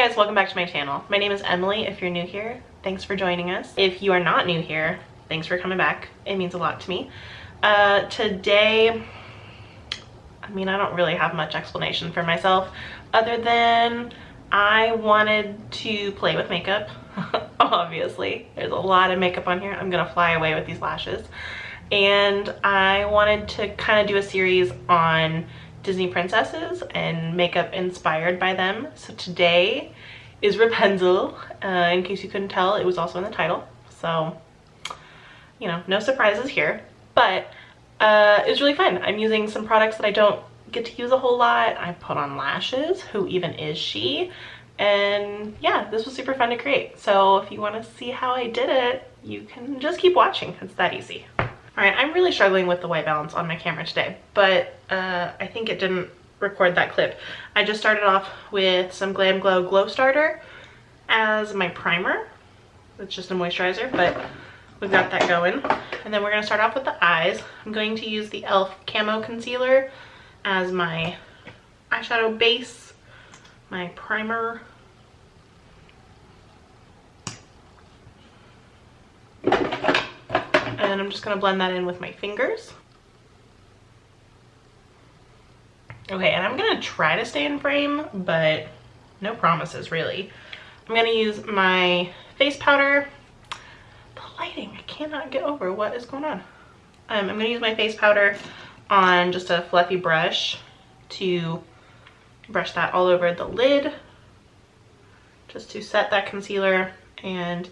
guys, welcome back to my channel. My name is Emily. If you're new here, thanks for joining us. If you are not new here, thanks for coming back. It means a lot to me. Today, I don't really have much explanation for myself other than I wanted to play with makeup. Obviously, there's a lot of makeup on here. I'm gonna fly away with these lashes. And I wanted to kind of do a series on Disney princesses and makeup inspired by them. So today is Rapunzel. In case you couldn't tell, it was also in the title. So, you know, no surprises here. But it was really fun. I'm using some products that I don't get to use a whole lot. I put on lashes. Who even is she? And yeah, this was super fun to create. So if you want to see how I did it, you can just keep watching. It's that easy. Alright, I'm really struggling with the white balance on my camera today, but I think it didn't record that clip. I just started off with some Glam Glow Glow Starter as my primer. It's just a moisturizer, but we've got that going. And then we're going to start off with the eyes. I'm going to use the e.l.f. Camo Concealer as my eyeshadow base, my primer. And I'm just going to blend that in with my fingers. Okay, and I'm going to try to stay in frame, but no promises really. I'm going to use my face powder. The lighting, I cannot get over what is going on. I'm going to use my face powder on just a fluffy brush to brush that all over the lid, just to set that concealer and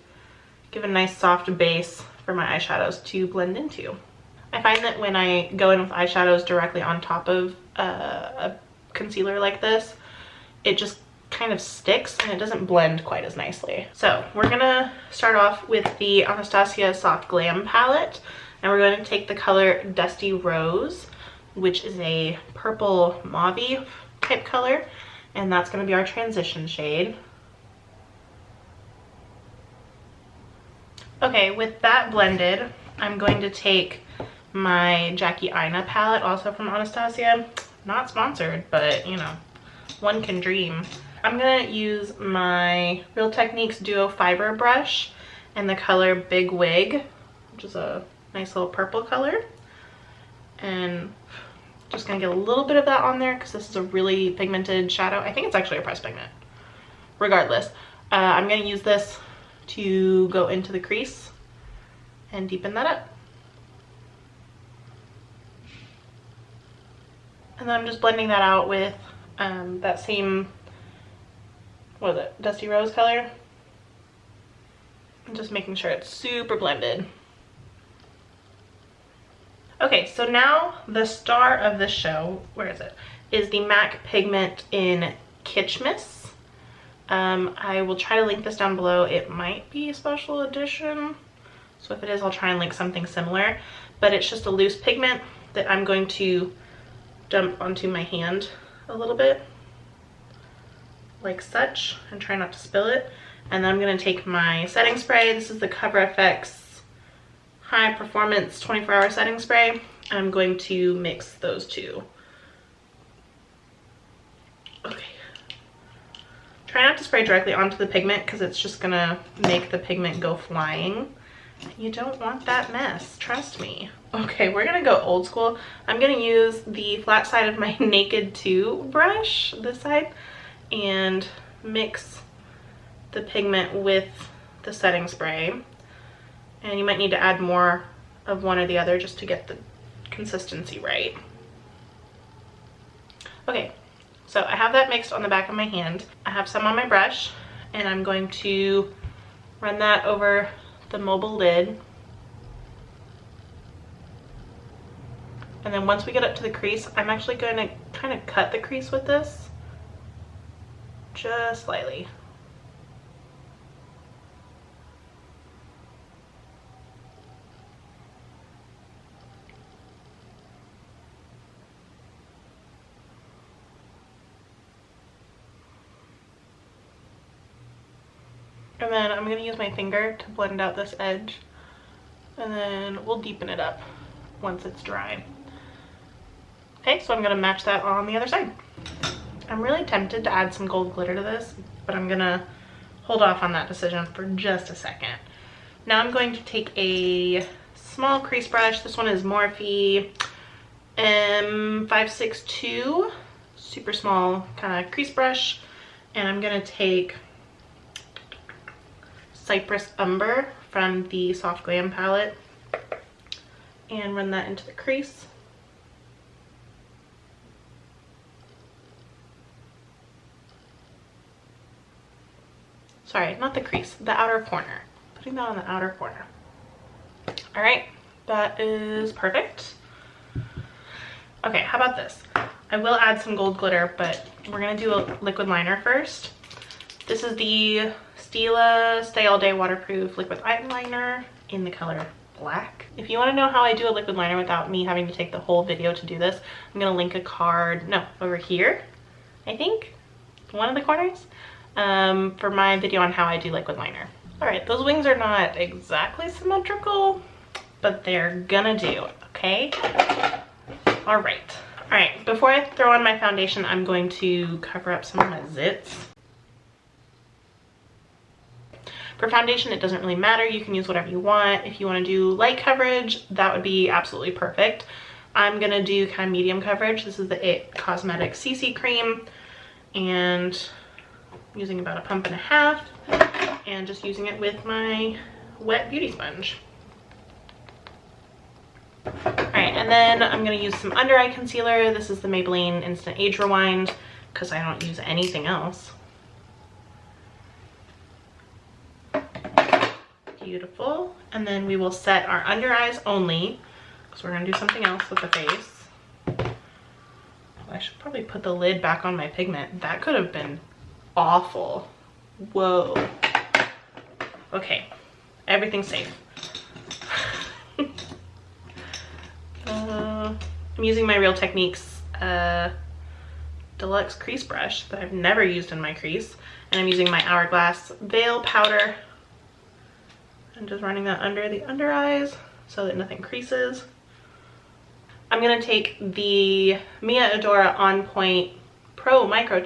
give a nice soft base for my eyeshadows to blend into. I find that when I go in with eyeshadows directly on top of a concealer like this, it just kind of sticks and it doesn't blend quite as nicely. So we're gonna start off with the Anastasia Soft Glam palette, and we're going to take the color Dusty Rose, which is a purple mauve type color, and that's going to be our transition shade. Okay, with that blended, I'm going to take my Jackie Aina palette, also from Anastasia. Not sponsored, but you know, one can dream. I'm gonna use my Real Techniques Duo Fiber brush and the color Big Wig, which is a nice little purple color. And just gonna get a little bit of that on there because this is a really pigmented shadow. I think it's actually a pressed pigment. Regardless, I'm gonna use this to go into the crease and deepen that up. And then I'm just blending that out with that same, what is it, Dusty Rose color. And just making sure it's super blended. Okay, so now the star of the show, where is it, is the MAC Pigment in Kitschmiss. I will try to link this down below. It might be a special edition, so if it is, I'll try and link something similar. But it's just a loose pigment that I'm going to dump onto my hand a little bit, like such, and try not to spill it. And then I'm going to take my setting spray. This is the Cover FX High Performance 24-Hour Setting Spray, and I'm going to mix those two. Okay. Try not to spray directly onto the pigment because it's just gonna make the pigment go flying. You don't want that mess, trust me. Okay, we're gonna go old school. I'm gonna use the flat side of my Naked 2 brush, this side, and mix the pigment with the setting spray. And you might need to add more of one or the other just to get the consistency right. Okay. So I have that mixed on the back of my hand. I have some on my brush, and I'm going to run that over the mobile lid. And then once we get up to the crease, I'm actually going to kind of cut the crease with this, just slightly. And then I'm going to use my finger to blend out this edge, and then we'll deepen it up once it's dry. Okay, so I'm going to match that on the other side. I'm really tempted to add some gold glitter to this, but I'm gonna hold off on that decision for just a second. Now I'm going to take a small crease brush. This one is Morphe M562, super small kind of crease brush. And I'm gonna take Cypress Umber from the Soft Glam palette and run that into the crease. Sorry, not the crease, the outer corner. Putting that on the outer corner. All right, that is perfect. Okay, how about this? I will add some gold glitter, but we're gonna do a liquid liner first. This is the Stila Stay All Day Waterproof Liquid Eyeliner in the color Black. If you wanna know how I do a liquid liner without me having to take the whole video to do this, I'm gonna link a card, no, over here, I think, one of the corners, for my video on how I do liquid liner. All right, those wings are not exactly symmetrical, but they're gonna do, okay? All right, before I throw on my foundation, I'm going to cover up some of my zits. For foundation, it doesn't really matter. You can use whatever you want. If you want to do light coverage, that would be absolutely perfect. I'm gonna do kind of medium coverage. This is the It Cosmetics CC cream, and I'm using about a pump and a half, and just using it with my wet beauty sponge. All right, and then I'm gonna use some under eye concealer. This is the Maybelline Instant Age Rewind, because I don't use anything else. Beautiful. And then we will set our under eyes only, because we're gonna do something else with the face. I should probably put the lid back on my pigment. That could have been awful. Whoa. Okay, everything's safe. I'm using my Real Techniques deluxe crease brush that I've never used in my crease, and I'm using my Hourglass Veil powder and just running that under the under eyes so that nothing creases. I'm gonna take the Mia Adora On Point Pro Micro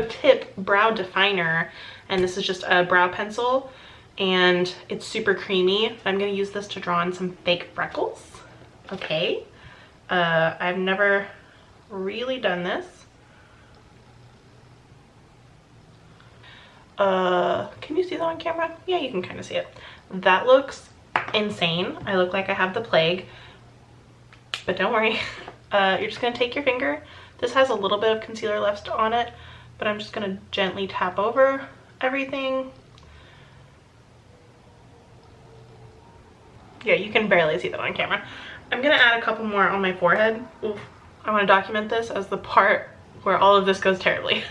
Tip Brow Definer, and this is just a brow pencil, and it's super creamy. I'm gonna use this to draw on some fake freckles. Okay, I've never really done this. Can you see that on camera? Yeah, you can kind of see it. That looks insane. I look like I have the plague, but don't worry. You're just gonna take your finger. This has a little bit of concealer left on it, but I'm just gonna gently tap over everything. Yeah, you can barely see that on camera. I'm gonna add a couple more on my forehead. Oof. I wanna document this as the part where all of this goes terribly.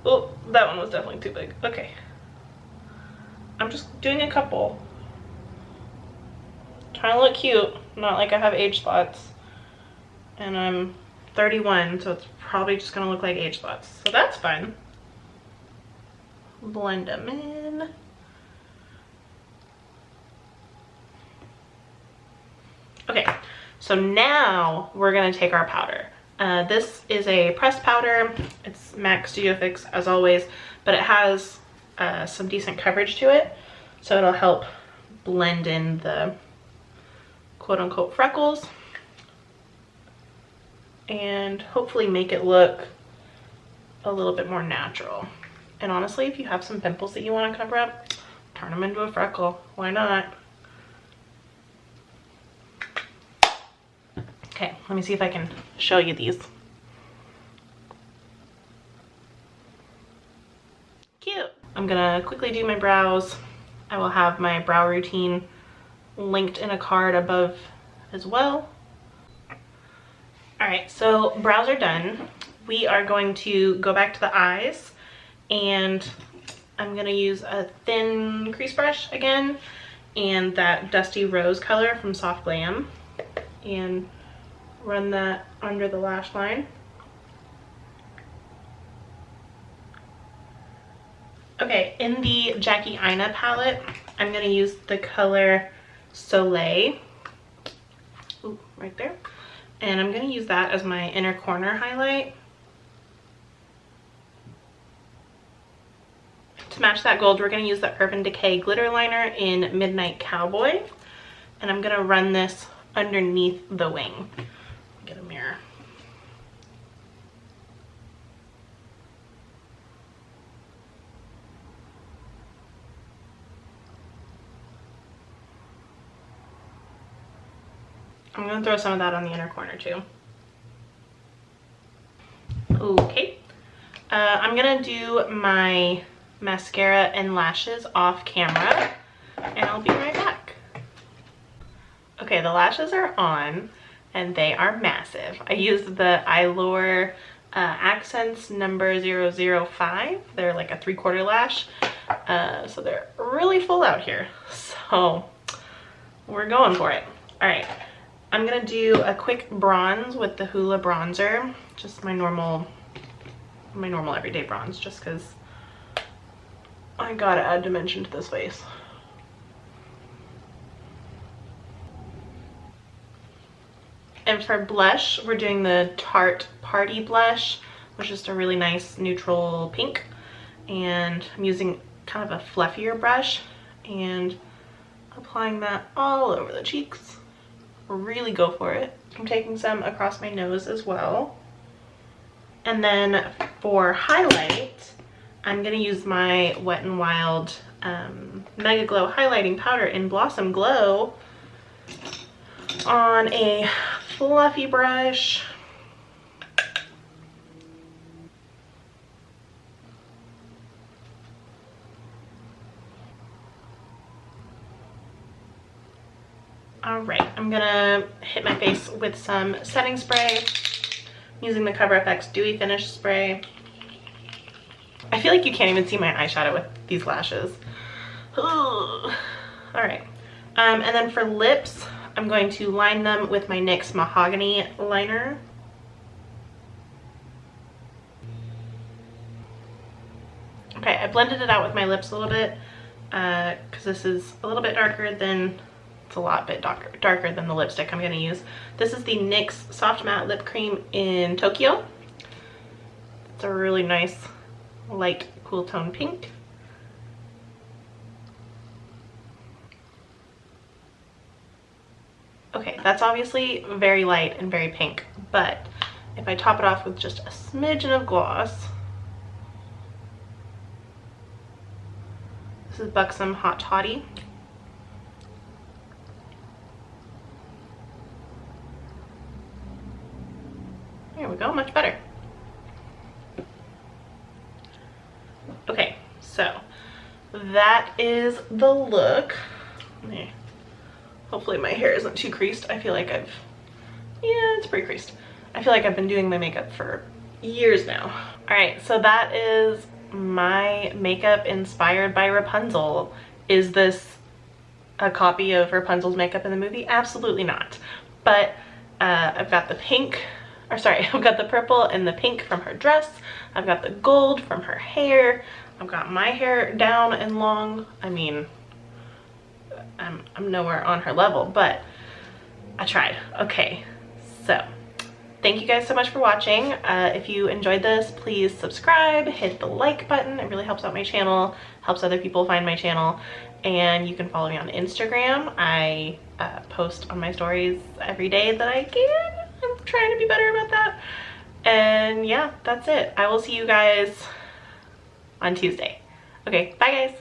Oh, that one was definitely too big. Okay. I'm just doing a couple. Trying to look cute, not like I have age spots. And I'm 31, so it's probably just gonna look like age spots. So that's fun. Blend them in. Okay, so now we're gonna take our powder. This is a pressed powder. It's MAC Studio Fix as always, but it has some decent coverage to it, so it'll help blend in the quote-unquote freckles and hopefully make it look a little bit more natural. And honestly, if you have some pimples that you want to cover up, turn them into a freckle. Why not? Okay, let me see if I can show you these. Cute. I'm gonna quickly do my brows. I will have my brow routine linked in a card above as well. All right, so brows are done. We are going to go back to the eyes, and I'm gonna use a thin crease brush again and that Dusty Rose color from Soft Glam and run that under the lash line. Okay, in the Jackie Aina palette, I'm gonna use the color Soleil. Ooh, right there. And I'm gonna use that as my inner corner highlight. To match that gold, we're gonna use the Urban Decay glitter liner in Midnight Cowboy. And I'm gonna run this underneath the wing. Get a mirror. I'm gonna throw some of that on the inner corner too. Okay, I'm gonna do my mascara and lashes off camera, and I'll be right back. Okay, the lashes are on, and they are massive. I used the Eyeliner Accents number 005. They're like a 3/4 lash, so they're really full out here. So we're going for it. All right. I'm gonna do a quick bronze with the Hoola bronzer, just my normal everyday bronze, just because I gotta add dimension to this face. And for blush, we're doing the Tarte Party Blush, which is just a really nice neutral pink, and I'm using kind of a fluffier brush and applying that all over the cheeks. Really go for it. I'm taking some across my nose as well. And then for highlight, I'm gonna use my Wet n Wild Mega Glow highlighting powder in Blossom Glow on a fluffy brush. All right, I'm gonna hit my face with some setting spray using the Cover FX Dewy Finish Spray. I feel like you can't even see my eyeshadow with these lashes. All right, and then for lips, I'm going to line them with my NYX Mahogany liner. Okay, I blended it out with my lips a little bit because this is a little bit darker than, it's a lot bit darker than the lipstick I'm gonna use. This is the NYX Soft Matte Lip Cream in Tokyo. It's a really nice light cool tone pink. Okay, that's obviously very light and very pink, but if I top it off with just a smidgen of gloss, this is Buxom Hot Toddy. There we go, much better. Okay, so that is the look. Hopefully my hair isn't too creased. I feel like yeah, it's pretty creased. I feel like I've been doing my makeup for years now. All right, so that is my makeup inspired by Rapunzel. Is this a copy of Rapunzel's makeup in the movie? Absolutely not. But I've got the pink, or sorry, I've got the purple and the pink from her dress. I've got the gold from her hair. I've got my hair down and long. I mean, I'm nowhere on her level, but I tried. Okay, so thank you guys so much for watching. If you enjoyed this, please subscribe, hit the like button. It really helps out my channel, helps other people find my channel. And you can follow me on Instagram. I post on my stories every day that I can. I'm trying to be better about that. And yeah, that's it. I will see you guys on Tuesday. Okay, bye guys.